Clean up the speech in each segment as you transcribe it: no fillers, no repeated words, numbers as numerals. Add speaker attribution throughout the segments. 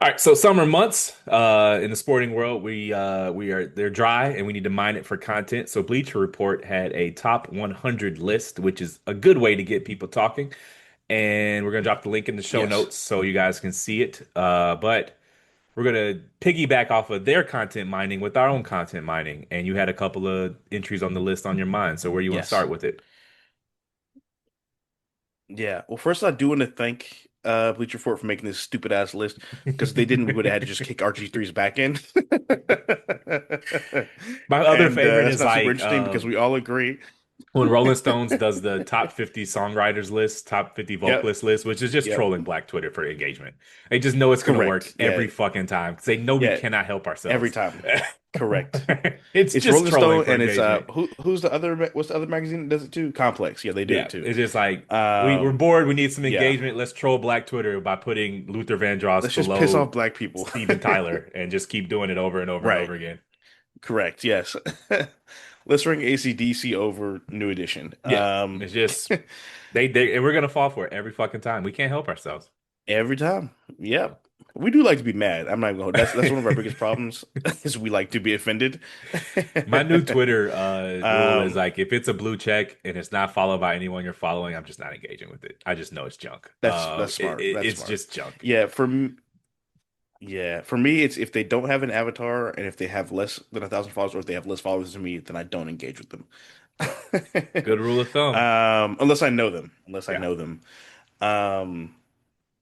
Speaker 1: All right, so summer months in the sporting world, they're dry and we need to mine it for content. So Bleacher Report had a top 100 list, which is a good way to get people talking. And we're gonna drop the link in the show
Speaker 2: Yes.
Speaker 1: notes so you guys can see it. But we're gonna piggyback off of their content mining with our own content mining. And you had a couple of entries on the list on your mind. So where you want to
Speaker 2: Yes.
Speaker 1: start with it?
Speaker 2: Yeah. Well, first I do want to thank Bleacher Report for making this stupid ass list because if they didn't, we would have had to just kick RG3's back in.
Speaker 1: My other
Speaker 2: And
Speaker 1: favorite
Speaker 2: that's
Speaker 1: is
Speaker 2: not super interesting because we all agree.
Speaker 1: when Rolling Stones does the top 50 songwriters list, top 50
Speaker 2: Yep.
Speaker 1: vocalist list, which is just
Speaker 2: Yep.
Speaker 1: trolling Black Twitter for engagement. They just know it's going to work
Speaker 2: Correct. Yeah.
Speaker 1: every fucking time because they know we
Speaker 2: Yeah.
Speaker 1: cannot help
Speaker 2: Every
Speaker 1: ourselves.
Speaker 2: time. Correct.
Speaker 1: It's
Speaker 2: It's
Speaker 1: just
Speaker 2: Rolling
Speaker 1: trolling
Speaker 2: Stone
Speaker 1: for
Speaker 2: and it's
Speaker 1: engagement.
Speaker 2: who's the other what's the other magazine that does it too? Complex. Yeah, they do
Speaker 1: Yeah,
Speaker 2: it too.
Speaker 1: it's just like we're
Speaker 2: Um,
Speaker 1: bored. We need some
Speaker 2: yeah.
Speaker 1: engagement. Let's troll Black Twitter by putting Luther Vandross
Speaker 2: Let's just piss off
Speaker 1: below
Speaker 2: black people.
Speaker 1: Steven Tyler and just keep doing it over and over and
Speaker 2: Right.
Speaker 1: over again.
Speaker 2: Correct. Yes. Let's ring AC/DC over New Edition.
Speaker 1: Yeah, it's just they and we're gonna fall for it every fucking time. We can't help ourselves.
Speaker 2: Every time. Yep. We do like to be mad. I'm not even gonna. That's one of our biggest problems is we like to be offended.
Speaker 1: My new Twitter rule is
Speaker 2: Um,
Speaker 1: like if it's a blue check and it's not followed by anyone you're following, I'm just not engaging with it. I just know it's junk.
Speaker 2: that's smart. That's
Speaker 1: It's
Speaker 2: smart.
Speaker 1: just junk.
Speaker 2: Yeah, for me, it's if they don't have an avatar and if they have less than 1,000 followers or if they have less followers than me, then I don't engage with them.
Speaker 1: Good rule of thumb.
Speaker 2: Unless I know them. Unless I
Speaker 1: Yeah.
Speaker 2: know them. Um,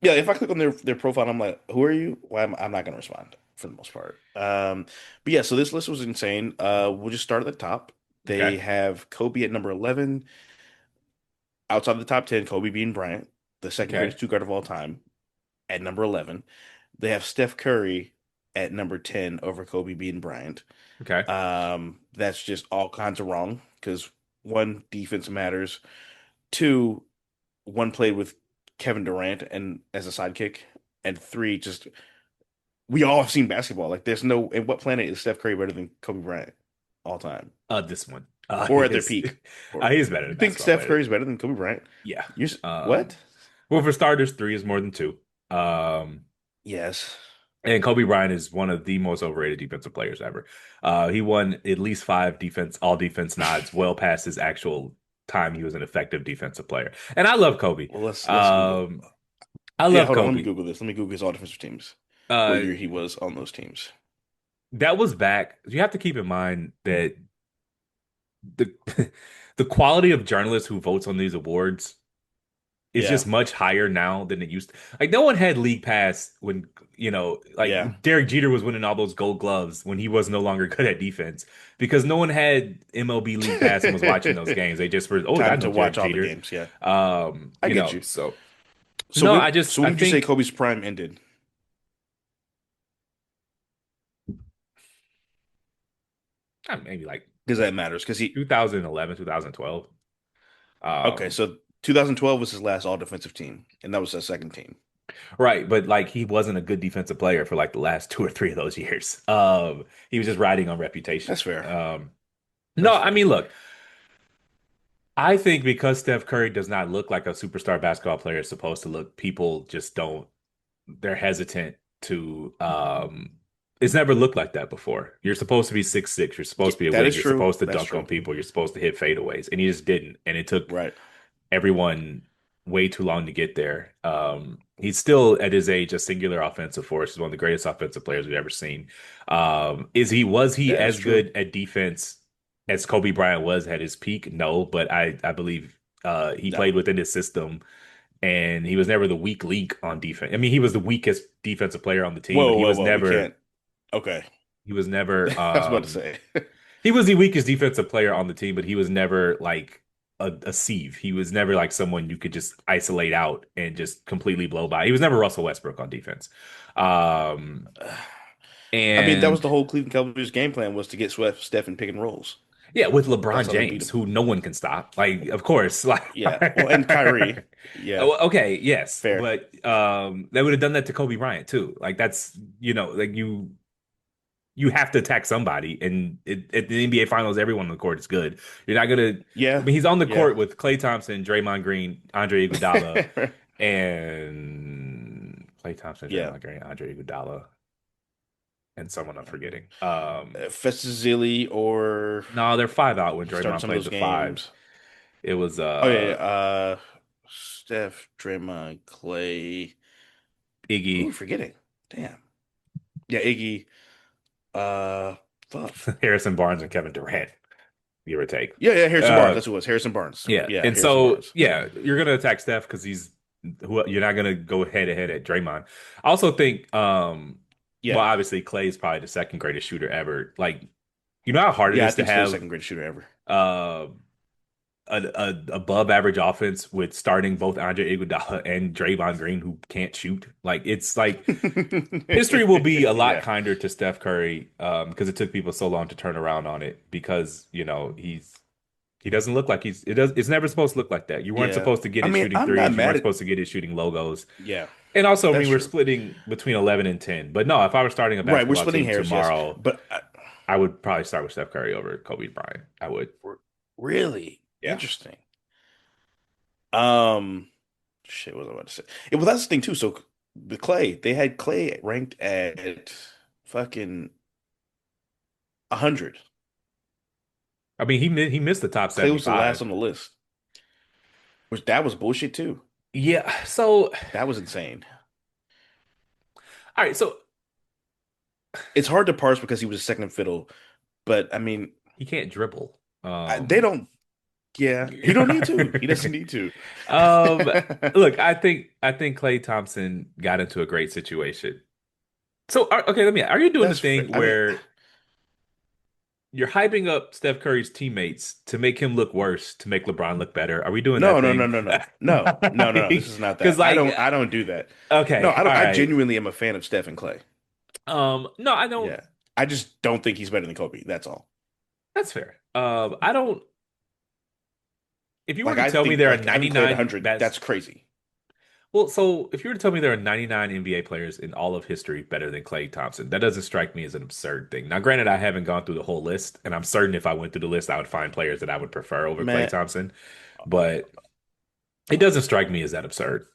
Speaker 2: Yeah, if I click on their profile, and I'm like, "Who are you?" Well, I'm not gonna respond for the most part. But yeah, so this list was insane. We'll just start at the top.
Speaker 1: Okay.
Speaker 2: They have Kobe at number 11. Outside of the top 10, Kobe being Bryant, the second
Speaker 1: Okay.
Speaker 2: greatest two guard of all time, at number 11. They have Steph Curry at number 10 over Kobe being Bryant.
Speaker 1: Okay.
Speaker 2: That's just all kinds of wrong because one, defense matters. Two, one played with Kevin Durant and as a sidekick, and three, just we all have seen basketball. Like, there's no, in what planet is Steph Curry better than Kobe Bryant all time
Speaker 1: This one.
Speaker 2: or at their peak? Or
Speaker 1: He's better
Speaker 2: you
Speaker 1: than
Speaker 2: think
Speaker 1: basketball
Speaker 2: Steph
Speaker 1: player.
Speaker 2: Curry's better than Kobe Bryant?
Speaker 1: Yeah.
Speaker 2: What?
Speaker 1: Well, for starters, three is more than two. Um,
Speaker 2: Yes.
Speaker 1: and Kobe Bryant is one of the most overrated defensive players ever. He won at least five all defense nods, well past his actual time he was an effective defensive player. And I love Kobe.
Speaker 2: Well, let's Google.
Speaker 1: Um, I
Speaker 2: Yeah,
Speaker 1: love
Speaker 2: hold on. Let me
Speaker 1: Kobe.
Speaker 2: Google this. Let me Google his all defensive teams. What
Speaker 1: Uh,
Speaker 2: year he was on those teams?
Speaker 1: that was back. You have to keep in mind that the the quality of journalists who votes on these awards is
Speaker 2: Yeah.
Speaker 1: just much higher now than it used to. Like no one had league pass when,
Speaker 2: Yeah.
Speaker 1: like Derek Jeter was winning all those gold gloves when he was no longer good at defense because no one had MLB league pass and was watching those games. They just were, oh, I
Speaker 2: Time
Speaker 1: know
Speaker 2: to
Speaker 1: Derek
Speaker 2: watch all the
Speaker 1: Jeter.
Speaker 2: games. Yeah. I get you.
Speaker 1: So
Speaker 2: So
Speaker 1: no,
Speaker 2: when so
Speaker 1: I
Speaker 2: when would you say
Speaker 1: think
Speaker 2: Kobe's prime ended?
Speaker 1: maybe like
Speaker 2: Because that matters. Because he
Speaker 1: 2011, 2012.
Speaker 2: Okay,
Speaker 1: Um,
Speaker 2: so 2012 was his last all defensive team, and that was his second team.
Speaker 1: right, but like he wasn't a good defensive player for like the last two or three of those years. He was just riding on reputation.
Speaker 2: That's fair.
Speaker 1: No,
Speaker 2: That's
Speaker 1: I
Speaker 2: fair.
Speaker 1: mean, look, I think because Steph Curry does not look like a superstar basketball player is supposed to look, people just don't, they're hesitant to, it's never looked like that before. You're supposed to be 6'6", you're
Speaker 2: Yeah,
Speaker 1: supposed to be a
Speaker 2: that
Speaker 1: wing,
Speaker 2: is
Speaker 1: you're
Speaker 2: true.
Speaker 1: supposed to
Speaker 2: That's
Speaker 1: dunk on
Speaker 2: true.
Speaker 1: people, you're supposed to hit fadeaways, and he just didn't. And it took
Speaker 2: Right.
Speaker 1: everyone way too long to get there. He's still at his age a singular offensive force. He's one of the greatest offensive players we've ever seen. Was he
Speaker 2: That is
Speaker 1: as
Speaker 2: true.
Speaker 1: good at defense as Kobe Bryant was at his peak? No, but I believe he
Speaker 2: No.
Speaker 1: played within his system and he was never the weak link on defense. I mean, he was the weakest defensive player on the team, but
Speaker 2: Whoa, whoa, whoa. We can't. Okay.
Speaker 1: he was never
Speaker 2: I was about to say.
Speaker 1: he was the weakest defensive player on the team, but he was never like a sieve. He was never like someone you could just isolate out and just completely blow by. He was never Russell Westbrook on defense. Um,
Speaker 2: I mean, that was
Speaker 1: and
Speaker 2: the whole Cleveland Cavaliers game plan was to get Swift, Steph, and pick and rolls.
Speaker 1: yeah, with
Speaker 2: That's
Speaker 1: LeBron
Speaker 2: how they beat
Speaker 1: James,
Speaker 2: him.
Speaker 1: who no one can stop. Like, of course, like
Speaker 2: Yeah. Well, and Kyrie. Yeah.
Speaker 1: oh, okay, yes,
Speaker 2: Fair.
Speaker 1: but they would have done that to Kobe Bryant too. Like that's like you have to attack somebody. And at the NBA Finals, everyone on the court is good. You're not gonna. I
Speaker 2: Yeah.
Speaker 1: mean, he's on the
Speaker 2: Yeah.
Speaker 1: court with Klay Thompson, Draymond Green, Andre Iguodala, and Klay Thompson,
Speaker 2: Yeah.
Speaker 1: Draymond Green, Andre Iguodala, and someone I'm forgetting.
Speaker 2: Festzili or
Speaker 1: No, they're five out when
Speaker 2: he started
Speaker 1: Draymond
Speaker 2: some of
Speaker 1: played
Speaker 2: those
Speaker 1: the five.
Speaker 2: games.
Speaker 1: It was
Speaker 2: Oh yeah, yeah. Steph, Draymond, Clay. Who are
Speaker 1: Iggy,
Speaker 2: we forgetting? Damn. Yeah, Iggy. Uh, fuck.
Speaker 1: Harrison Barnes, and Kevin Durant, give or take.
Speaker 2: Yeah, yeah. Harrison Barnes.
Speaker 1: Uh,
Speaker 2: That's who it was. Harrison Barnes.
Speaker 1: yeah,
Speaker 2: Yeah,
Speaker 1: and
Speaker 2: Harrison
Speaker 1: so
Speaker 2: Barnes.
Speaker 1: yeah, you're gonna attack Steph because you're not gonna go head to head at Draymond. I also think, well,
Speaker 2: Yeah,
Speaker 1: obviously Clay is probably the second greatest shooter ever. Like, you know how hard it
Speaker 2: yeah. I
Speaker 1: is to
Speaker 2: think Clay's
Speaker 1: have
Speaker 2: second greatest shooter ever.
Speaker 1: uh a above average offense with starting both Andre Iguodala and Draymond Green who can't shoot. Like, it's like history will be a lot
Speaker 2: Yeah,
Speaker 1: kinder to Steph Curry, because it took people so long to turn around on it because he doesn't look like it's never supposed to look like that. You weren't
Speaker 2: yeah.
Speaker 1: supposed to get
Speaker 2: I
Speaker 1: it
Speaker 2: mean,
Speaker 1: shooting
Speaker 2: I'm not
Speaker 1: threes. You
Speaker 2: mad
Speaker 1: weren't
Speaker 2: at.
Speaker 1: supposed to get it shooting logos.
Speaker 2: Yeah,
Speaker 1: And also, I
Speaker 2: that's
Speaker 1: mean, we're
Speaker 2: true.
Speaker 1: splitting between 11 and 10. But no, if I were starting a
Speaker 2: Right, we're
Speaker 1: basketball
Speaker 2: splitting
Speaker 1: team
Speaker 2: hairs, yes,
Speaker 1: tomorrow,
Speaker 2: but
Speaker 1: I would probably start with Steph Curry over Kobe Bryant. I would.
Speaker 2: really
Speaker 1: Yeah.
Speaker 2: interesting. Um, shit, what was I about to say? Yeah, well, that's the thing too. So the Clay, they had Clay ranked at fucking 100.
Speaker 1: I mean, he missed the top
Speaker 2: Clay was the last
Speaker 1: 75.
Speaker 2: on the list, which that was bullshit too.
Speaker 1: Yeah. So,
Speaker 2: That was insane.
Speaker 1: all right. So
Speaker 2: It's hard to parse because he was a second fiddle, but I mean,
Speaker 1: he can't dribble.
Speaker 2: they don't. Yeah, he don't need to. He doesn't need to.
Speaker 1: Um, Look, I think Klay Thompson got into a great situation. So, okay, are you doing the
Speaker 2: That's fair.
Speaker 1: thing
Speaker 2: I mean,
Speaker 1: where you're hyping up Steph Curry's teammates to make him look worse, to make LeBron look better? Are we doing
Speaker 2: no,
Speaker 1: that
Speaker 2: no, no,
Speaker 1: thing?
Speaker 2: no, no, no, no, no, no. This is not
Speaker 1: Because
Speaker 2: that.
Speaker 1: like,
Speaker 2: I don't do that. No,
Speaker 1: okay,
Speaker 2: I
Speaker 1: all
Speaker 2: don't. I
Speaker 1: right.
Speaker 2: genuinely am a fan of Steph and Clay.
Speaker 1: No, I don't.
Speaker 2: Yeah, I just don't think he's better than Kobe. That's all.
Speaker 1: That's fair. I don't. If you were
Speaker 2: Like
Speaker 1: to tell me there are
Speaker 2: having Clay at
Speaker 1: 99
Speaker 2: 100.
Speaker 1: best,
Speaker 2: That's crazy.
Speaker 1: well, so if you were to tell me there are 99 NBA players in all of history better than Klay Thompson, that doesn't strike me as an absurd thing. Now, granted, I haven't gone through the whole list, and I'm certain if I went through the list, I would find players that I would prefer over Klay
Speaker 2: Matt,
Speaker 1: Thompson, but it doesn't strike me as that absurd.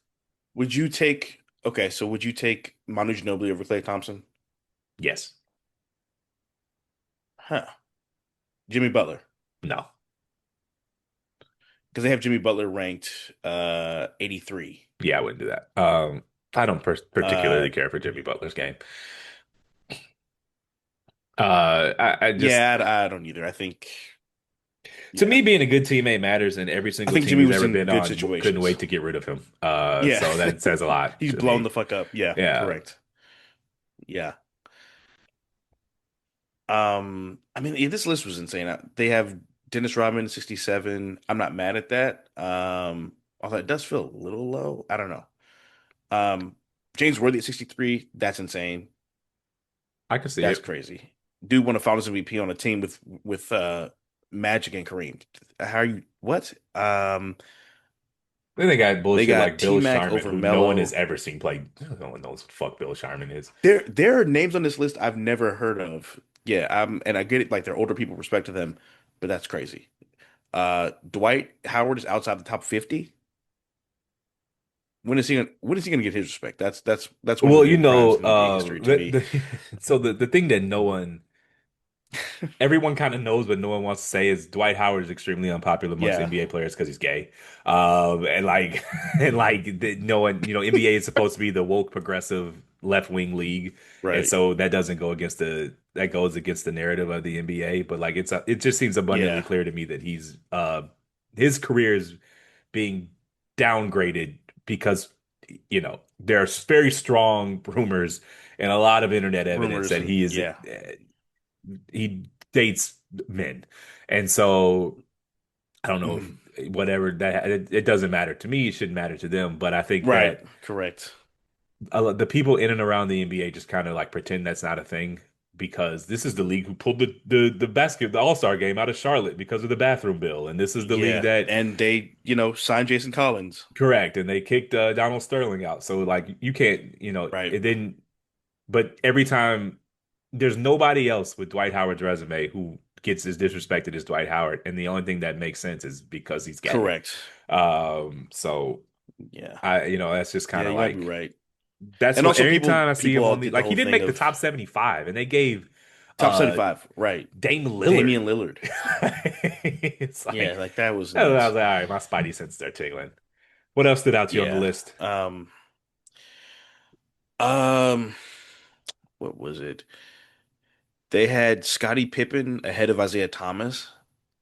Speaker 2: would you take? Okay, so would you take Manu Ginobili over Clay Thompson?
Speaker 1: Yes.
Speaker 2: Huh? Jimmy Butler,
Speaker 1: No.
Speaker 2: because they have Jimmy Butler ranked 83.
Speaker 1: Yeah, I wouldn't do that. I don't particularly
Speaker 2: Uh,
Speaker 1: care for Jimmy Butler's game. I just
Speaker 2: yeah, I don't either. I think,
Speaker 1: To
Speaker 2: yeah,
Speaker 1: me, being a good teammate matters, and every
Speaker 2: I
Speaker 1: single
Speaker 2: think
Speaker 1: team
Speaker 2: Jimmy
Speaker 1: he's
Speaker 2: was
Speaker 1: ever
Speaker 2: in
Speaker 1: been
Speaker 2: good
Speaker 1: on couldn't
Speaker 2: situations.
Speaker 1: wait to get rid of him.
Speaker 2: Yeah,
Speaker 1: So that says a lot
Speaker 2: he's
Speaker 1: to
Speaker 2: blown
Speaker 1: me.
Speaker 2: the fuck up. Yeah,
Speaker 1: Yeah.
Speaker 2: correct. Yeah. I mean, yeah, this list was insane. They have Dennis Rodman 67. I'm not mad at that. Although it does feel a little low. I don't know. James Worthy at 63. That's insane.
Speaker 1: I can see
Speaker 2: That's
Speaker 1: it.
Speaker 2: crazy. Dude won a Finals MVP on a team with Magic and Kareem. How are you? What?
Speaker 1: Then they got
Speaker 2: They
Speaker 1: bullshit
Speaker 2: got
Speaker 1: like Bill
Speaker 2: T-Mac
Speaker 1: Sharman,
Speaker 2: over
Speaker 1: who no one has
Speaker 2: Melo.
Speaker 1: ever seen play. No one knows what the fuck Bill Sharman is.
Speaker 2: There are names on this list I've never heard of. Yeah, and I get it, like they're older people, respect to them, but that's crazy. Dwight Howard is outside the top 50. When is he gonna get his respect? That's one of
Speaker 1: Well,
Speaker 2: the big crimes in NBA history to me.
Speaker 1: so the thing that everyone kind of knows, but no one wants to say is Dwight Howard is extremely unpopular amongst
Speaker 2: Yeah,
Speaker 1: NBA players because he's gay. And like, no one, NBA is supposed to be the woke, progressive, left wing league, and
Speaker 2: right.
Speaker 1: so that doesn't go against that goes against the narrative of the NBA. But like, it just seems abundantly
Speaker 2: Yeah,
Speaker 1: clear to me that his career is being downgraded because there's very strong rumors and a lot of internet evidence
Speaker 2: rumors
Speaker 1: that
Speaker 2: and yeah.
Speaker 1: he dates men. And so I don't know
Speaker 2: Mhm.
Speaker 1: if whatever that it doesn't matter to me, it shouldn't matter to them, but I think
Speaker 2: Right,
Speaker 1: that
Speaker 2: correct.
Speaker 1: the people in and around the NBA just kind of like pretend that's not a thing because this is the league who pulled the All-Star game out of Charlotte because of the bathroom bill, and this is the league
Speaker 2: Yeah,
Speaker 1: that
Speaker 2: and they, signed Jason Collins.
Speaker 1: correct, and they kicked Donald Sterling out. So like you can't,
Speaker 2: Right,
Speaker 1: it didn't. But every time there's nobody else with Dwight Howard's resume who gets as disrespected as Dwight Howard, and the only thing that makes sense is because he's gay.
Speaker 2: correct.
Speaker 1: So
Speaker 2: Yeah,
Speaker 1: that's just kind
Speaker 2: yeah,
Speaker 1: of
Speaker 2: you gotta be
Speaker 1: like
Speaker 2: right.
Speaker 1: That's
Speaker 2: And
Speaker 1: what
Speaker 2: also
Speaker 1: every
Speaker 2: people
Speaker 1: time I see
Speaker 2: people
Speaker 1: him
Speaker 2: all
Speaker 1: on the
Speaker 2: did the
Speaker 1: he
Speaker 2: whole
Speaker 1: didn't
Speaker 2: thing
Speaker 1: make the
Speaker 2: of
Speaker 1: top 75, and they gave
Speaker 2: top
Speaker 1: uh
Speaker 2: 75, right?
Speaker 1: Dame Lillard.
Speaker 2: Damian Lillard.
Speaker 1: It's
Speaker 2: Yeah,
Speaker 1: like
Speaker 2: like that was
Speaker 1: I was
Speaker 2: nuts.
Speaker 1: like, all right, my spidey senses are tingling. What else stood out to you on the
Speaker 2: Yeah.
Speaker 1: list?
Speaker 2: Um, what was it? They had Scottie Pippen ahead of Isaiah Thomas.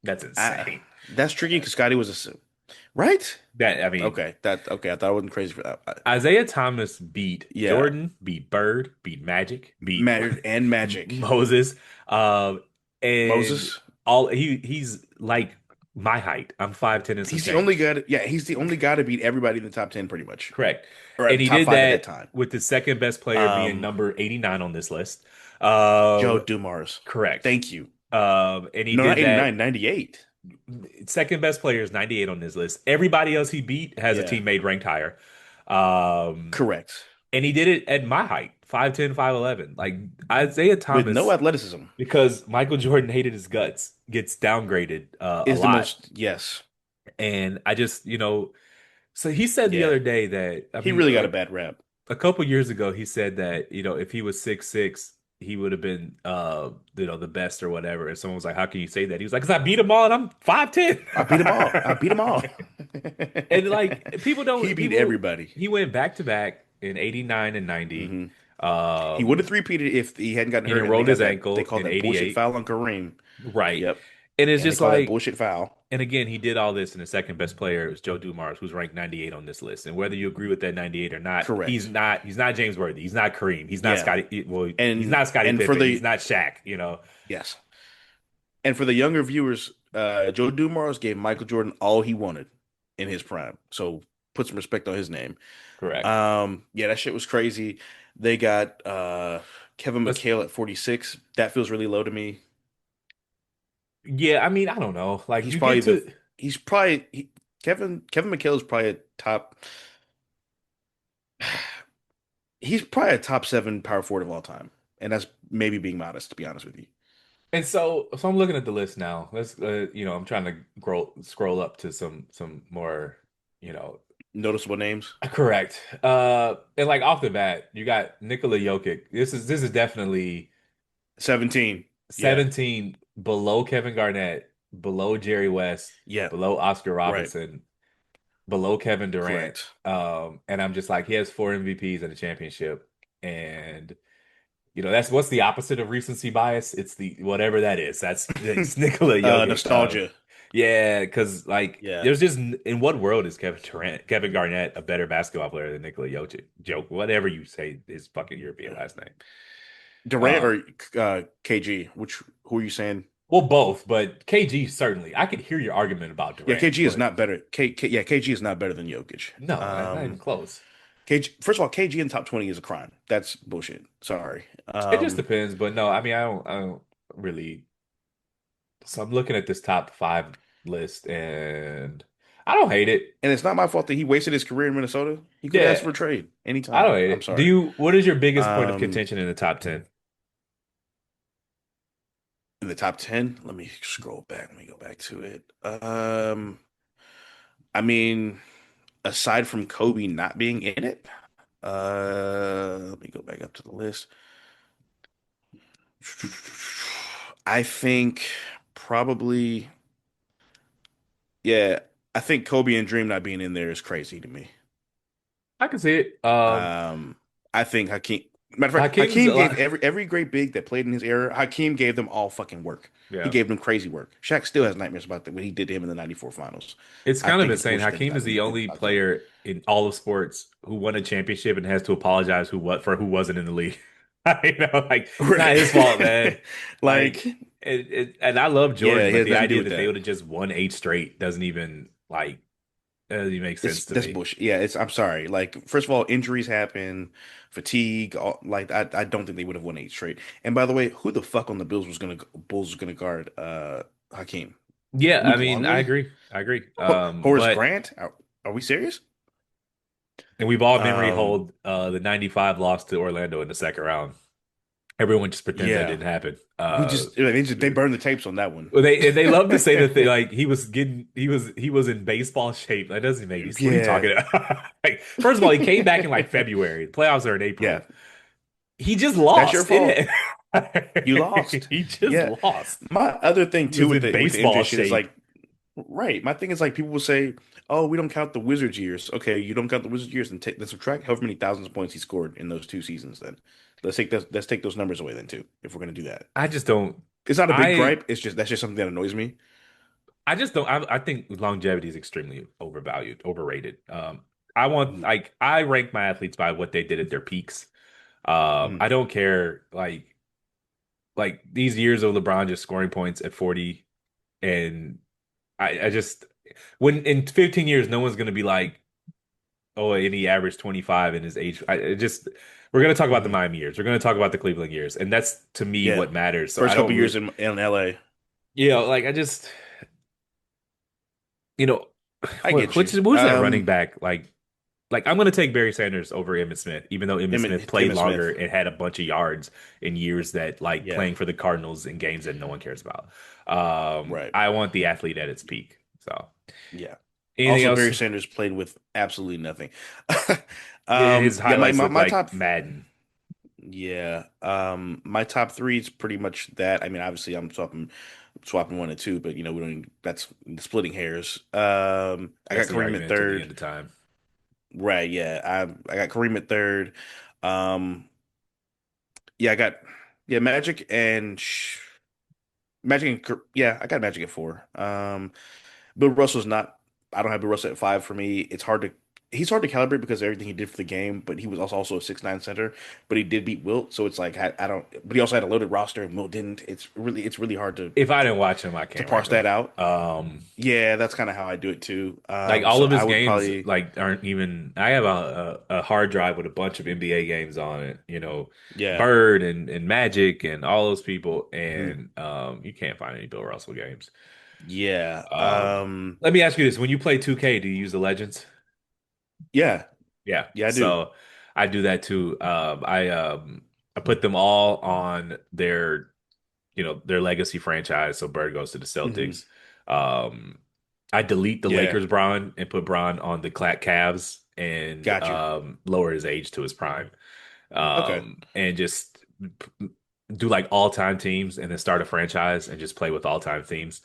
Speaker 1: That's
Speaker 2: I,
Speaker 1: insane.
Speaker 2: that's tricky because Scottie was right.
Speaker 1: That I mean,
Speaker 2: Okay. I thought I wasn't crazy for that.
Speaker 1: Isaiah Thomas beat
Speaker 2: Yeah,
Speaker 1: Jordan, beat Bird, beat Magic, beat
Speaker 2: mattered and Magic.
Speaker 1: Moses, um, and
Speaker 2: Moses.
Speaker 1: all he's like my height. I'm 5'10" and some
Speaker 2: He's the only
Speaker 1: change.
Speaker 2: guy. Yeah, he's the only guy to beat everybody in the top 10, pretty much,
Speaker 1: Correct.
Speaker 2: or
Speaker 1: And
Speaker 2: at
Speaker 1: he
Speaker 2: top
Speaker 1: did
Speaker 2: five at that
Speaker 1: that
Speaker 2: time.
Speaker 1: with the second best player being
Speaker 2: Um,
Speaker 1: number 89 on this list.
Speaker 2: Joe
Speaker 1: Um,
Speaker 2: Dumars.
Speaker 1: correct.
Speaker 2: Thank you.
Speaker 1: And he
Speaker 2: No, not
Speaker 1: did
Speaker 2: 89,
Speaker 1: that.
Speaker 2: 98.
Speaker 1: Second best player is 98 on this list. Everybody else he beat has a
Speaker 2: Yeah,
Speaker 1: teammate ranked higher. Um,
Speaker 2: correct.
Speaker 1: and he did it at my height, 5'10", 5'11". Like Isaiah
Speaker 2: With no
Speaker 1: Thomas,
Speaker 2: athleticism,
Speaker 1: because Michael Jordan hated his guts, gets downgraded a
Speaker 2: is the
Speaker 1: lot.
Speaker 2: most. Yes,
Speaker 1: And I just, so he said the
Speaker 2: yeah.
Speaker 1: other day that, I
Speaker 2: He
Speaker 1: mean,
Speaker 2: really got a bad rap.
Speaker 1: a couple years ago, he said that, if he was 6'6", he would have been, the best or whatever. And someone was like, how can you say that? He was like, because I beat them all and I'm 5'10".
Speaker 2: I beat them all. I beat them all.
Speaker 1: And like
Speaker 2: He beat everybody.
Speaker 1: he went back to back in 89 and 90.
Speaker 2: hmm He would
Speaker 1: Um,
Speaker 2: have three-peated if he hadn't gotten
Speaker 1: he
Speaker 2: hurt
Speaker 1: didn't
Speaker 2: and they
Speaker 1: roll
Speaker 2: got
Speaker 1: his
Speaker 2: that. They
Speaker 1: ankle
Speaker 2: called
Speaker 1: in
Speaker 2: that bullshit
Speaker 1: 88.
Speaker 2: foul on Kareem.
Speaker 1: Right.
Speaker 2: Yep.
Speaker 1: And it's
Speaker 2: And they
Speaker 1: just
Speaker 2: call that
Speaker 1: like,
Speaker 2: bullshit foul.
Speaker 1: and again, he did all this, and the second best player was Joe Dumars, who's ranked 98 on this list. And whether you agree with that 98 or not,
Speaker 2: Correct.
Speaker 1: he's not James Worthy. He's not Kareem. He's not
Speaker 2: Yeah.
Speaker 1: Scotty. Well, he's
Speaker 2: And
Speaker 1: not Scottie
Speaker 2: and for
Speaker 1: Pippen. He's
Speaker 2: the
Speaker 1: not Shaq.
Speaker 2: yes. And for the younger viewers, Joe Dumars gave Michael Jordan all he wanted in his prime. So put some respect on his name.
Speaker 1: Correct.
Speaker 2: Yeah, that shit was crazy. They got Kevin
Speaker 1: Let's,
Speaker 2: McHale at 46. That feels really low to me.
Speaker 1: yeah, I mean, I don't know. Like
Speaker 2: He's
Speaker 1: you
Speaker 2: probably
Speaker 1: get
Speaker 2: the
Speaker 1: to,
Speaker 2: he's probably he, Kevin McHale is probably a top he's probably a top seven power forward of all time. And that's maybe being modest, to be honest with you.
Speaker 1: and so I'm looking at the list now. Let's, I'm trying to scroll up to some more, you know,
Speaker 2: Noticeable names.
Speaker 1: correct. And like off the bat, you got Nikola Jokic. This is definitely
Speaker 2: 17. Yeah.
Speaker 1: 17 below Kevin Garnett, below Jerry West,
Speaker 2: Yeah.
Speaker 1: below Oscar
Speaker 2: Right.
Speaker 1: Robertson, below Kevin Durant.
Speaker 2: Correct.
Speaker 1: And I'm just like, he has four MVPs and a championship. And that's what's the opposite of recency bias? It's the whatever that is. It's Nikola Jokic.
Speaker 2: Nostalgia.
Speaker 1: Yeah, because like
Speaker 2: Yeah.
Speaker 1: there's just in what world is Kevin Garnett a better basketball player than Nikola Jokic? Joke, whatever you say his fucking European last name.
Speaker 2: Durant
Speaker 1: Uh,
Speaker 2: or KG? Who are you saying?
Speaker 1: well, both, but KG certainly. I could hear your argument about
Speaker 2: Yeah,
Speaker 1: Durant,
Speaker 2: KG is
Speaker 1: but
Speaker 2: not better. Yeah, KG is not better than Jokic.
Speaker 1: no, not even close.
Speaker 2: KG, first of all, KG in the top 20 is a crime. That's bullshit. Sorry.
Speaker 1: It just depends, but no, I mean, I don't really. So I'm looking at this top five list, and I don't hate it.
Speaker 2: And it's not my fault that he wasted his career in Minnesota. He could have asked
Speaker 1: Yeah,
Speaker 2: for a trade
Speaker 1: I don't
Speaker 2: anytime.
Speaker 1: hate
Speaker 2: I'm
Speaker 1: it.
Speaker 2: sorry.
Speaker 1: What is your biggest point of
Speaker 2: Um,
Speaker 1: contention in the top 10?
Speaker 2: in the top 10, let me scroll back. Let me go back to it. I mean, aside from Kobe not being in it, let me go back up to the list. I think probably, yeah, I think Kobe and Dream not being in there is crazy to me.
Speaker 1: I can see it.
Speaker 2: Um, I think Hakeem. Matter of fact,
Speaker 1: Hakeem's
Speaker 2: Hakeem
Speaker 1: a
Speaker 2: gave
Speaker 1: lot.
Speaker 2: every great big that played in his era. Hakeem gave them all fucking work. He
Speaker 1: Yeah.
Speaker 2: gave them crazy work. Shaq still has nightmares about what he did to him in the '94 finals.
Speaker 1: It's
Speaker 2: I
Speaker 1: kind of
Speaker 2: think it's
Speaker 1: insane.
Speaker 2: bullshit that he's
Speaker 1: Hakeem
Speaker 2: not
Speaker 1: is the
Speaker 2: in the
Speaker 1: only
Speaker 2: top 10.
Speaker 1: player in all of sports who won a championship and has to apologize for who wasn't in the league. Like it's not his fault, man.
Speaker 2: Right.
Speaker 1: Like
Speaker 2: Like,
Speaker 1: and I love
Speaker 2: yeah,
Speaker 1: Jordan,
Speaker 2: he
Speaker 1: but
Speaker 2: has
Speaker 1: the
Speaker 2: nothing to do
Speaker 1: idea
Speaker 2: with
Speaker 1: that they
Speaker 2: that.
Speaker 1: would have just won eight straight doesn't even make sense
Speaker 2: It's
Speaker 1: to
Speaker 2: that's
Speaker 1: me.
Speaker 2: bullshit. Yeah, I'm sorry. Like, first of all, injuries happen, fatigue. Like, I don't think they would have won eight straight. And by the way, who the fuck on the Bulls was gonna guard Hakeem?
Speaker 1: Yeah, I
Speaker 2: Luke
Speaker 1: mean, I
Speaker 2: Longley,
Speaker 1: agree. I agree.
Speaker 2: Horace
Speaker 1: But
Speaker 2: Grant. Are we serious?
Speaker 1: and we've all memory
Speaker 2: Um,
Speaker 1: hold the 95 loss to Orlando in the second round. Everyone just pretends that
Speaker 2: Yeah.
Speaker 1: didn't happen.
Speaker 2: We just they burned the tapes on that one.
Speaker 1: Well, they love to say that they like he was in baseball shape. That doesn't make me. What are you
Speaker 2: Yeah.
Speaker 1: talking about? Like, first of all, he came back in like February. The playoffs are in
Speaker 2: Yeah.
Speaker 1: April. He just
Speaker 2: That's your
Speaker 1: lost
Speaker 2: fault.
Speaker 1: it.
Speaker 2: You lost.
Speaker 1: He just
Speaker 2: Yeah.
Speaker 1: lost.
Speaker 2: My other thing
Speaker 1: He
Speaker 2: too
Speaker 1: was
Speaker 2: with
Speaker 1: in
Speaker 2: the MJ
Speaker 1: baseball
Speaker 2: shit is
Speaker 1: shape.
Speaker 2: like, right. My thing is like people will say, "Oh, we don't count the Wizards years." Okay, you don't count the Wizards years, and take let's subtract however many thousands of points he scored in those 2 seasons. Then let's take those numbers away then too, if we're gonna do that.
Speaker 1: I just don't.
Speaker 2: It's not a big
Speaker 1: I
Speaker 2: gripe. It's just that's just something that annoys me.
Speaker 1: I just don't. I think longevity is extremely overvalued, overrated. I want
Speaker 2: Mhm.
Speaker 1: like I rank my athletes by what they did at their peaks.
Speaker 2: Mhm.
Speaker 1: I don't care like these years of LeBron just scoring points at 40, and I just when in 15 years no one's gonna be like, oh, and he averaged 25 in his age. It just we're gonna talk about the
Speaker 2: Mhm.
Speaker 1: Miami years. We're gonna talk about the Cleveland years, and that's to me
Speaker 2: Yeah.
Speaker 1: what matters. So I
Speaker 2: First couple
Speaker 1: don't
Speaker 2: years
Speaker 1: really,
Speaker 2: in LA.
Speaker 1: like I just you know,
Speaker 2: I get you.
Speaker 1: who's that running back like I'm gonna take Barry Sanders over Emmitt Smith, even though Emmitt Smith played
Speaker 2: Emmitt
Speaker 1: longer
Speaker 2: Smith.
Speaker 1: and had a bunch of yards in years that like
Speaker 2: Yeah.
Speaker 1: playing for the Cardinals in games that no one cares about.
Speaker 2: Right.
Speaker 1: I want the athlete at its peak. So
Speaker 2: Yeah.
Speaker 1: anything
Speaker 2: Also,
Speaker 1: else?
Speaker 2: Barry Sanders played with absolutely nothing.
Speaker 1: His
Speaker 2: Yeah,
Speaker 1: highlights look
Speaker 2: my
Speaker 1: like
Speaker 2: top,
Speaker 1: Madden.
Speaker 2: yeah, my top three is pretty much that. I mean, obviously, I'm swapping one and two, but we don't. That's splitting hairs. I
Speaker 1: That's
Speaker 2: got
Speaker 1: the
Speaker 2: Kareem at
Speaker 1: argument until the end
Speaker 2: third.
Speaker 1: of time.
Speaker 2: Right. Yeah. I got Kareem at third. Um, yeah, I got Magic and yeah, I got Magic at four. Bill Russell's not. I don't have Bill Russell at five for me. It's hard to. He's hard to calibrate because of everything he did for the game, but he was also a 6'9" center. But he did beat Wilt, so it's like I don't. But he also had a loaded roster, and Wilt didn't. It's really hard
Speaker 1: If I didn't watch him, I
Speaker 2: to
Speaker 1: can't rank
Speaker 2: parse
Speaker 1: him.
Speaker 2: that out.
Speaker 1: Um,
Speaker 2: Yeah, that's kind of how I do it too.
Speaker 1: like all
Speaker 2: So
Speaker 1: of his
Speaker 2: I would
Speaker 1: games
Speaker 2: probably
Speaker 1: like aren't even. I have a hard drive with a bunch of NBA games on it.
Speaker 2: yeah.
Speaker 1: Bird and Magic and all those people,
Speaker 2: Mhm.
Speaker 1: and you can't find any Bill Russell games.
Speaker 2: Yeah.
Speaker 1: Um, Let me ask you this: when you play 2K, do you use the Legends?
Speaker 2: Yeah.
Speaker 1: Yeah,
Speaker 2: Yeah, I do.
Speaker 1: so I do that too. I put them all on their legacy franchise. So Bird goes to the
Speaker 2: Hmm.
Speaker 1: Celtics. Um, I delete the
Speaker 2: Yeah.
Speaker 1: Lakers Bron and put Bron on the Cavs and
Speaker 2: Got you.
Speaker 1: lower his age to his prime.
Speaker 2: Okay.
Speaker 1: And just do like all time teams and then start a franchise and just play with all time themes.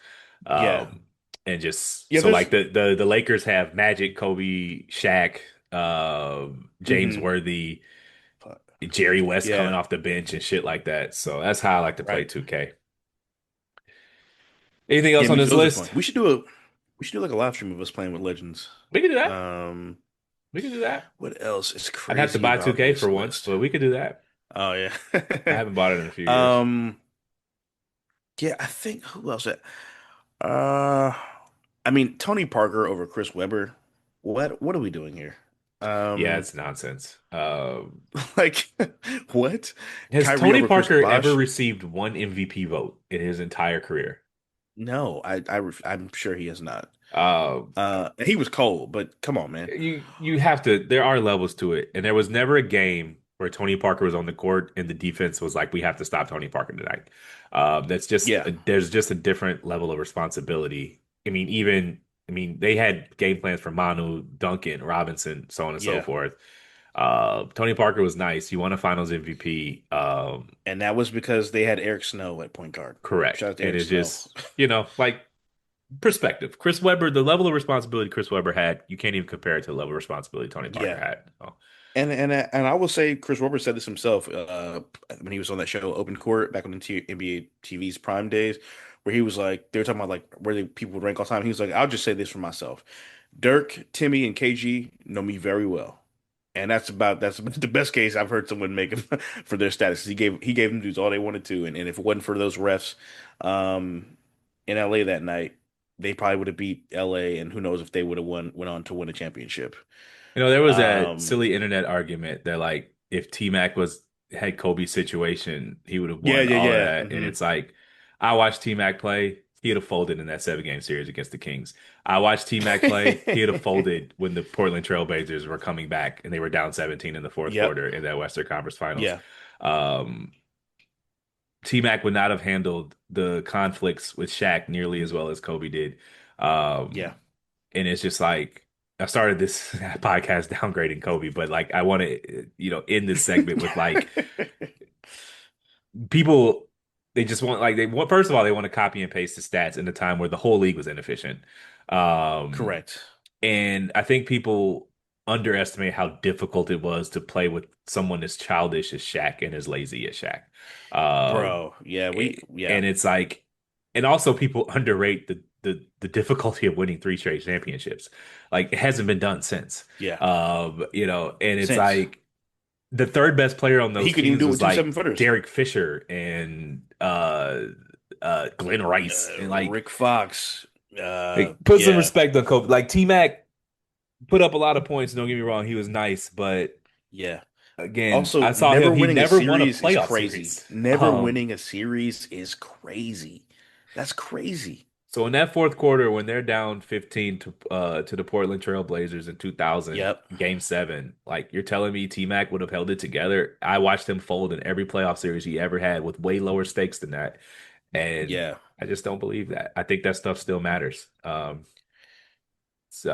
Speaker 2: Yeah.
Speaker 1: Um, and just
Speaker 2: Yeah,
Speaker 1: so
Speaker 2: there's
Speaker 1: like the Lakers have Magic, Kobe, Shaq, James
Speaker 2: hmm
Speaker 1: Worthy, Jerry West coming
Speaker 2: yeah.
Speaker 1: off the bench and shit like that. So that's how I like to play
Speaker 2: Right.
Speaker 1: 2K. Anything
Speaker 2: Yeah,
Speaker 1: else on
Speaker 2: me too.
Speaker 1: this
Speaker 2: Those are
Speaker 1: list?
Speaker 2: fun. We should do like a live stream of us playing with Legends.
Speaker 1: We could do that.
Speaker 2: Um,
Speaker 1: We could do that.
Speaker 2: what else is
Speaker 1: I'd have to
Speaker 2: crazy
Speaker 1: buy
Speaker 2: about
Speaker 1: 2K
Speaker 2: this
Speaker 1: for once,
Speaker 2: list?
Speaker 1: but we could do that.
Speaker 2: Oh yeah.
Speaker 1: I haven't bought it in a few years.
Speaker 2: Um, yeah, I think who else? Uh, I mean Tony Parker over Chris Webber. What are we doing here?
Speaker 1: Yeah,
Speaker 2: Um,
Speaker 1: it's nonsense.
Speaker 2: like what?
Speaker 1: Has
Speaker 2: Kyrie
Speaker 1: Tony
Speaker 2: over Chris
Speaker 1: Parker ever
Speaker 2: Bosh?
Speaker 1: received one MVP vote in his entire career?
Speaker 2: No, I'm sure he has not.
Speaker 1: Uh,
Speaker 2: And he was cold, but come on, man.
Speaker 1: you have to. There are levels to it, and there was never a game where Tony Parker was on the court and the defense was like, "We have to stop Tony Parker tonight." That's just
Speaker 2: Yeah,
Speaker 1: there's just a different level of responsibility. I mean, they had game plans for Manu, Duncan, Robinson, so on and so
Speaker 2: yeah.
Speaker 1: forth. Tony Parker was nice. He won a Finals MVP.
Speaker 2: And that was because they had Eric Snow at point guard.
Speaker 1: Correct,
Speaker 2: Shout out to
Speaker 1: and
Speaker 2: Eric
Speaker 1: it's
Speaker 2: Snow.
Speaker 1: just like perspective. Chris Webber, the level of responsibility Chris Webber had, you can't even compare it to the level of responsibility Tony Parker
Speaker 2: Yeah.
Speaker 1: had. So,
Speaker 2: And I will say Chris Webber said this himself when he was on that show Open Court back on the NBA TV's prime days, where he was like they were talking about like where people would rank all time. He was like, I'll just say this for myself. Dirk, Timmy, and KG know me very well. And that's the best case I've heard someone make for their status. He gave them dudes all they wanted to, and if it wasn't for those refs um, in LA that night, they probably would have beat LA, and who knows if they would have went on to win a championship.
Speaker 1: there was that
Speaker 2: Um,
Speaker 1: silly internet argument that like if T Mac was had Kobe's situation, he would have
Speaker 2: yeah,
Speaker 1: won
Speaker 2: yeah,
Speaker 1: all of
Speaker 2: yeah.
Speaker 1: that. And it's like I watched T Mac play. He'd have folded in that 7 game series against the Kings. I watched T Mac play. He'd have folded when the Portland Trailblazers were coming back and they were down 17 in the fourth
Speaker 2: Yep.
Speaker 1: quarter in that Western Conference Finals.
Speaker 2: Yeah.
Speaker 1: Um, T-Mac would not have handled the conflicts with Shaq nearly as well as Kobe did.
Speaker 2: Yeah.
Speaker 1: Um, and it's just like I started this podcast downgrading Kobe, but like I want to, end this segment with like people they just want like they want first of all they want to copy and paste the stats in a time where the whole league was inefficient. Um,
Speaker 2: Correct.
Speaker 1: and I think people underestimate how difficult it was to play with someone as childish as Shaq and as lazy as Shaq. Um,
Speaker 2: Bro, yeah, yeah.
Speaker 1: and it's like, and also people underrate the difficulty of winning three straight championships. Like it hasn't been done since.
Speaker 2: Yeah.
Speaker 1: And it's
Speaker 2: Since
Speaker 1: like the third best player on
Speaker 2: he
Speaker 1: those
Speaker 2: couldn't even
Speaker 1: teams
Speaker 2: do it
Speaker 1: was
Speaker 2: with two
Speaker 1: like
Speaker 2: 7-footers.
Speaker 1: Derek Fisher and Glenn Rice, and
Speaker 2: Rick Fox.
Speaker 1: put some
Speaker 2: Yeah.
Speaker 1: respect on Kobe. Like T Mac put up a lot of points. Don't get me wrong, he was nice, but
Speaker 2: Yeah.
Speaker 1: again, I
Speaker 2: Also,
Speaker 1: saw
Speaker 2: never
Speaker 1: him. He
Speaker 2: winning a
Speaker 1: never won a
Speaker 2: series is
Speaker 1: playoff
Speaker 2: crazy.
Speaker 1: series.
Speaker 2: Never winning a series is crazy. That's crazy.
Speaker 1: So in that fourth quarter, when they're down 15 to the Portland Trail Blazers in 2000,
Speaker 2: Yep.
Speaker 1: game seven, like you're telling me T-Mac would have held it together? I watched him fold in every playoff series he ever had with way lower stakes than that. And
Speaker 2: Yeah.
Speaker 1: I just don't believe that. I think that stuff still matters. So